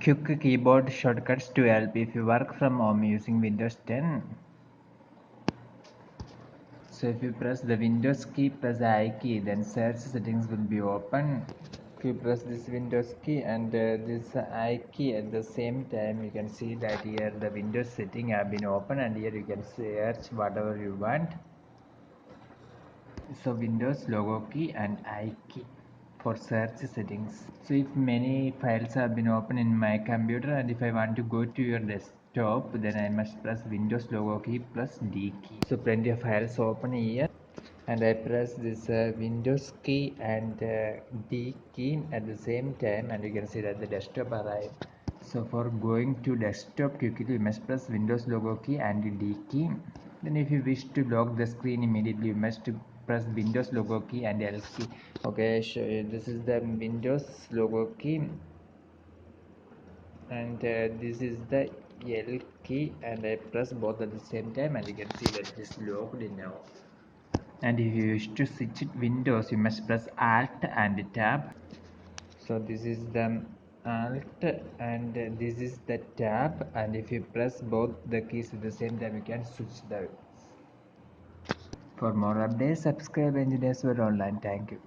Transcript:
Quick keyboard shortcuts to help if you work from home using Windows 10. So if you press the Windows key, press the I key, then search settings will be open. If you press this Windows key and this I key at the same time, you can see that here the Windows setting have been open, and here you can search whatever you want. So Windows logo key and I key for search settings. So if many files have been open in my computer, and if I want to go to your desktop, then I must press Windows logo key plus D key. So plenty of files open here, and I press this Windows key and D key at the same time, and you can see that the desktop arrived. So for going to desktop quickly, you must press Windows logo key and D key. Then if you wish to lock the screen immediately, you must press Windows logo key and L key. Okay, this is the Windows logo key, and this is the L key, and I press both at the same time, and you can see that it is locked now. And if you wish to switch Windows, you must press Alt and Tab. So this is the Alt and this is the Tab, and if you press both the keys at the same time, you can switch the. For more updates, subscribe Engineers World Online. Thank you.